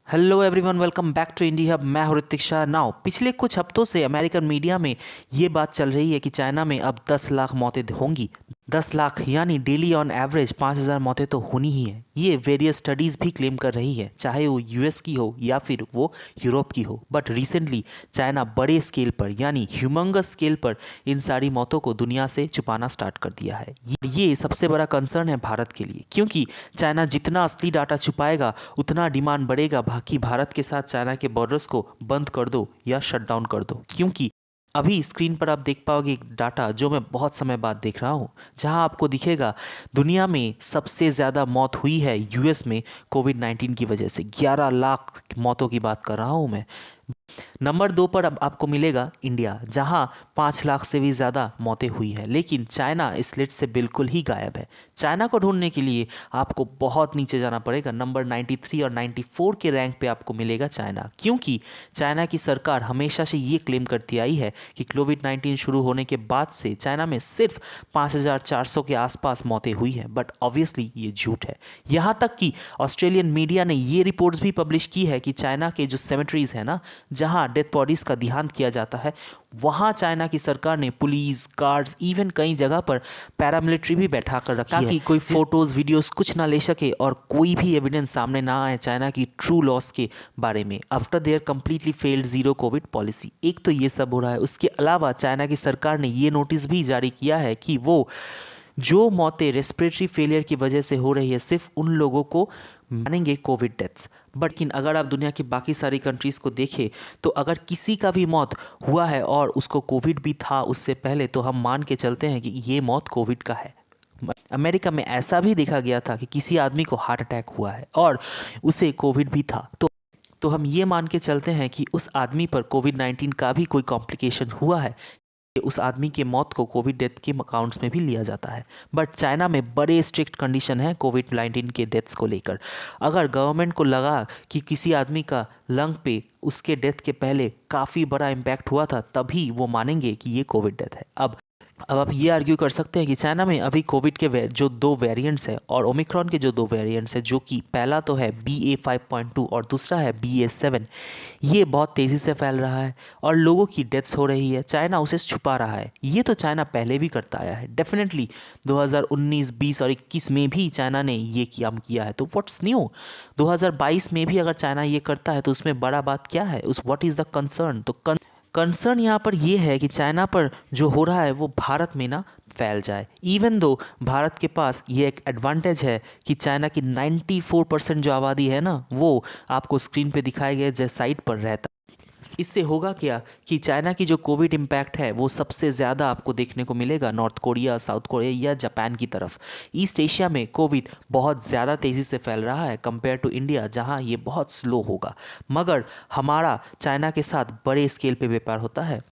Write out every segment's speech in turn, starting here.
Hello everyone, welcome back to Indie Hub. मैं हूं Hrithik Shah. Now पिछले कुछ हफ्तों से अमेरिकन मीडिया में ये बात चल रही है कि चाइना में अब 10 लाख मौतें होंगी। 10 लाख यानी डेली ऑन एवरेज 5,000 मौतें तो होनी ही है। ये वेरियस स्टडीज़ भी क्लेम कर रही है, चाहे वो यूएस की हो या फिर वो यूरोप की हो। बट रिसेंटली चाइना बड़े स्केल पर यानी ह्यूमंगस स्केल पर इन सारी मौतों को दुनिया से छुपाना स्टार्ट कर दिया है। ये सबसे बड़ा कंसर्न है भारत के लिए, क्योंकि चाइना जितना असली डाटा छुपाएगा उतना डिमांड बढ़ेगा कि भारत के साथ चाइना के बॉर्डर्स को बंद कर दो या शट डाउन कर दो। क्योंकि अभी स्क्रीन पर आप देख पाओगे एक डाटा जो मैं बहुत समय बाद देख रहा हूँ, जहाँ आपको दिखेगा दुनिया में सबसे ज़्यादा मौत हुई है यूएस में कोविड-19 की वजह से। 11 लाख मौतों की बात कर रहा हूँ मैं। नंबर 2 पर अब आपको मिलेगा इंडिया, जहां 5 लाख से भी ज़्यादा मौतें हुई हैं। लेकिन चाइना इस लिस्ट से बिल्कुल ही गायब है। चाइना को ढूंढने के लिए आपको बहुत नीचे जाना पड़ेगा। नंबर 93 और 94 के रैंक पे आपको मिलेगा चाइना, क्योंकि चाइना की सरकार हमेशा से ये क्लेम करती आई है कि कोविड-19 शुरू होने के बाद से चाइना में सिर्फ 5,400 के आसपास मौतें हुई हैं। बट ऑब्वियसली ये झूठ है। यहाँ तक कि ऑस्ट्रेलियन मीडिया ने ये रिपोर्ट्स भी पब्लिश की है कि चाइना के जो सेमेट्रीज है ना, जहां डेथ बॉडीज का ध्यान किया जाता है, वहां चाइना की सरकार ने पुलिस गार्ड्स इवन कई जगह पर पैरामिलिट्री भी बैठा कर रखी है, ताकि कोई फोटोज वीडियोस कुछ ना ले सके और कोई भी एविडेंस सामने ना आए चाइना की ट्रू लॉस के बारे में after their completely failed zero Covid policy. एक तो ये सब हो रहा है। उसके अलावा चाइना की सरकार ने ये नोटिस भी जारी किया है कि वो जो मौतें रेस्पिरेटरी फेलियर की वजह से हो रही है सिर्फ उन लोगों को मानेंगे कोविड डेथ्स। बट लेकिन अगर आप दुनिया की बाकी सारी कंट्रीज़ को देखें तो अगर किसी का भी मौत हुआ है और उसको कोविड भी था उससे पहले, तो हम मान के चलते हैं कि ये मौत कोविड का है। अमेरिका में ऐसा भी देखा गया था कि किसी आदमी को हार्ट अटैक हुआ है और उसे कोविड भी था, तो हम ये मान के चलते हैं कि उस आदमी पर कोविड-19 का भी कोई कॉम्प्लिकेशन हुआ है। उस आदमी के मौत को कोविड डेथ के अकाउंट्स में भी लिया जाता है। बट चाइना में बड़े स्ट्रिक्ट कंडीशन है कोविड-19 के डेथ्स को लेकर। अगर गवर्नमेंट को लगा कि किसी आदमी का लंग पे उसके डेथ के पहले काफ़ी बड़ा इम्पैक्ट हुआ था, तभी वो मानेंगे कि ये कोविड डेथ है। अब आप ये आर्ग्यू कर सकते हैं कि चाइना में अभी कोविड के जो दो वेरिएंट्स हैं और ओमिक्रॉन के जो दो वेरिएंट्स हैं, जो कि पहला तो है BA.5.2 और दूसरा है BA.7, ये बहुत तेज़ी से फैल रहा है और लोगों की डेथ्स हो रही है। चाइना उसे छुपा रहा है। ये तो चाइना पहले भी करता आया है। डेफिनेटली 2019, 20 और 21 में भी चाइना ने ये काम किया है, तो व्हाट्स न्यू? 2022 में भी अगर चाइना ये करता है तो उसमें बड़ा बात क्या है? What is the concern? तो कंसर्न यहाँ पर ये है कि चाइना पर जो हो रहा है वो भारत में ना फैल जाए। इवन दो भारत के पास ये एक एडवांटेज है कि चाइना की 94% जो आबादी है ना, वो आपको स्क्रीन पे दिखाए गए जैसे साइट पर रहता है। इससे होगा क्या कि चाइना की जो कोविड इम्पैक्ट है वो सबसे ज़्यादा आपको देखने को मिलेगा नॉर्थ कोरिया, साउथ कोरिया या जापान की तरफ। ईस्ट एशिया में कोविड बहुत ज़्यादा तेज़ी से फैल रहा है कंपेयर टू इंडिया, जहां ये बहुत स्लो होगा। मगर हमारा चाइना के साथ बड़े स्केल पे व्यापार होता है,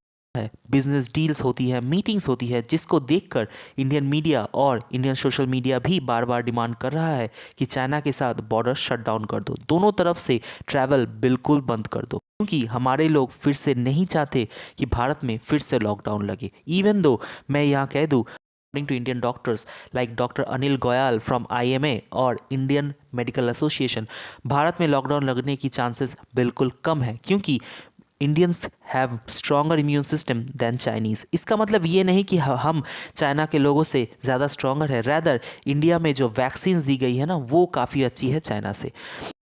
बिजनेस डील्स होती है, मीटिंग्स होती है, जिसको देखकर इंडियन मीडिया और इंडियन सोशल मीडिया भी बार बार डिमांड कर रहा है कि चाइना के साथ बॉर्डर शट डाउन कर दो, दोनों तरफ से ट्रैवल बिल्कुल बंद कर दो, क्योंकि हमारे लोग फिर से नहीं चाहते कि भारत में फिर से लॉकडाउन लगे। इवन दो मैं यहाँ कह दूँ, according to Indian doctors like doctor Anil Goyal from IMA और इंडियन मेडिकल एसोसिएशन, भारत में लॉकडाउन लगने की चांसेस बिल्कुल कम है, क्योंकि Indians have stronger immune system than Chinese. इसका मतलब ये नहीं कि हम चाइना के लोगों से ज़्यादा स्ट्रॉन्गर है, रैदर इंडिया में जो वैक्सीन्स दी गई है ना, वो काफ़ी अच्छी है चाइना से।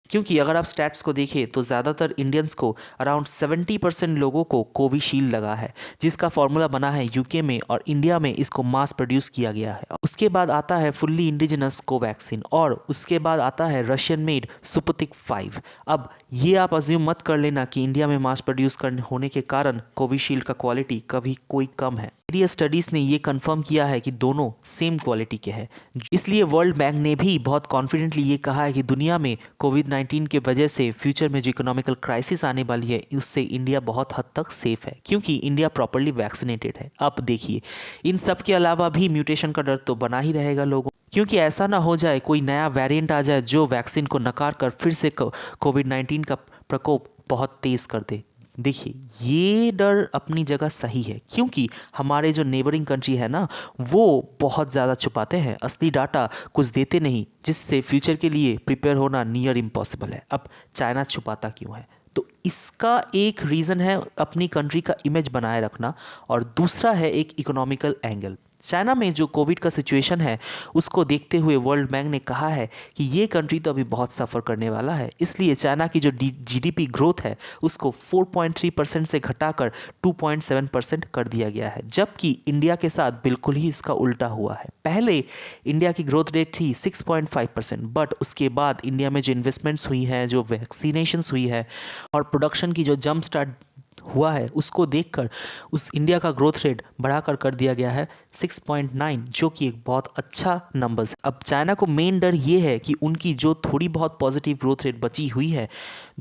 क्योंकि अगर आप स्टैट्स को देखें तो ज़्यादातर इंडियंस को अराउंड 70% लोगों को कोविशील्ड लगा है, जिसका फॉर्मूला बना है यूके में, और इंडिया में इसको मास प्रोड्यूस किया गया है। उसके बाद आता है फुल्ली इंडिजिनस कोवैक्सीन और उसके बाद आता है रशियन मेड स्पुतनिक 5। अब ये आप अज्यूम मत कर लेना कि इंडिया में मास प्रोड्यूस करने होने के कारण कोविशील्ड का क्वालिटी कभी कोई कम है। मीडिया स्टडीज़ ने ये कंफर्म किया है कि दोनों सेम क्वालिटी के हैं। इसलिए वर्ल्ड बैंक ने भी बहुत कॉन्फिडेंटली ये कहा है कि दुनिया में कोविड-19 के वजह से फ्यूचर में जो इकोनॉमिकल क्राइसिस आने वाली है, उससे इंडिया बहुत हद तक सेफ है, क्योंकि इंडिया प्रॉपर्ली वैक्सीनेटेड है। अब देखिए, इन सब के अलावा भी म्यूटेशन का डर तो बना ही रहेगा लोगों, क्योंकि ऐसा ना हो जाए कोई नया वेरिएंट आ जाए जो वैक्सीन को नकार कर फिर से कोविड-19 का प्रकोप बहुत तेज़ कर दे। देखिए, ये डर अपनी जगह सही है, क्योंकि हमारे जो नेबरिंग कंट्री है ना, वो बहुत ज़्यादा छुपाते हैं, असली डाटा कुछ देते नहीं, जिससे फ्यूचर के लिए प्रिपेयर होना नियर इम्पॉसिबल है। अब चाइना छुपाता क्यों है? तो इसका एक रीज़न है अपनी कंट्री का इमेज बनाए रखना, और दूसरा है एक इकोनॉमिकल एंगल। चाइना में जो कोविड का सिचुएशन है, उसको देखते हुए वर्ल्ड बैंक ने कहा है कि ये कंट्री तो अभी बहुत सफ़र करने वाला है, इसलिए चाइना की जो जीडीपी ग्रोथ है उसको 4.3% से घटाकर 2.7% कर दिया गया है, जबकि इंडिया के साथ बिल्कुल ही इसका उल्टा हुआ है। पहले इंडिया की ग्रोथ रेट थी 6.5%, बट उसके बाद इंडिया में जो इन्वेस्टमेंट्स हुई हैं, जो वैक्सीनेशंस हुई है और प्रोडक्शन की जो जंप स्टार्ट हुआ है, उसको देखकर उस इंडिया का ग्रोथ रेट बढ़ाकर कर दिया गया है 6.9, जो कि एक बहुत अच्छा नंबर्स। अब चाइना को मेन डर ये है कि उनकी जो थोड़ी बहुत पॉजिटिव ग्रोथ रेट बची हुई है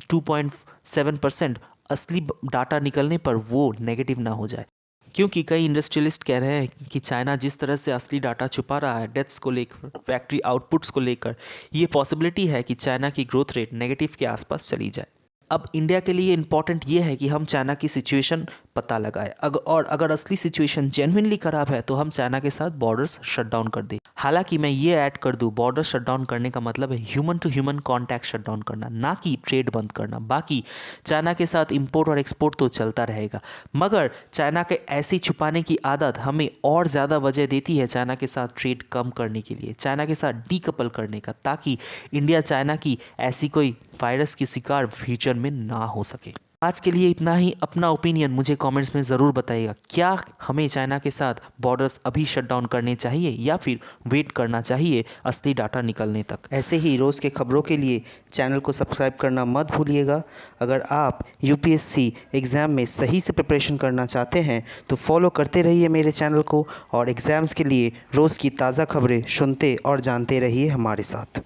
2.7%, असली डाटा निकलने पर वो नेगेटिव ना हो जाए, क्योंकि कई इंडस्ट्रियलिस्ट कह रहे हैं कि चाइना जिस तरह से असली डाटा छुपा रहा है डेथ्स को लेकर, फैक्ट्री आउटपुट्स को लेकर, ये पॉसिबिलिटी है कि चाइना की ग्रोथ रेट नेगेटिव के आसपास चली जाए। अब इंडिया के लिए इम्पॉर्टेंट ये है कि हम चाइना की सिचुएशन पता लगाए, और अगर असली सिचुएशन जेन्युइनली ख़राब है तो हम चाइना के साथ बॉर्डर्स शट डाउन कर दें। हालांकि मैं ये ऐड कर दूँ, बॉर्डर शट डाउन करने का मतलब है human to human contact shut down करना, ना कि ट्रेड बंद करना। बाकी चाइना के साथ इंपोर्ट और एक्सपोर्ट तो चलता रहेगा, मगर चाइना के ऐसी छुपाने की आदत हमें और ज़्यादा वजह देती है चाइना के साथ ट्रेड कम करने के लिए, चाइना के साथ डीकपल करने का, ताकि इंडिया चाइना की ऐसी कोई वायरस की शिकार फ्यूचर में ना हो सके। आज के लिए इतना ही। अपना ओपिनियन मुझे कमेंट्स में ज़रूर बताइएगा, क्या हमें चाइना के साथ बॉर्डर्स अभी शट डाउन करने चाहिए या फिर वेट करना चाहिए असली डाटा निकलने तक। ऐसे ही रोज़ के खबरों के लिए चैनल को सब्सक्राइब करना मत भूलिएगा। अगर आप यूपीएससी एग्ज़ाम में सही से प्रिपरेशन करना चाहते हैं तो फॉलो करते रहिए मेरे चैनल को, और एग्ज़ाम्स के लिए रोज़ की ताज़ा खबरें सुनते और जानते रहिए हमारे साथ।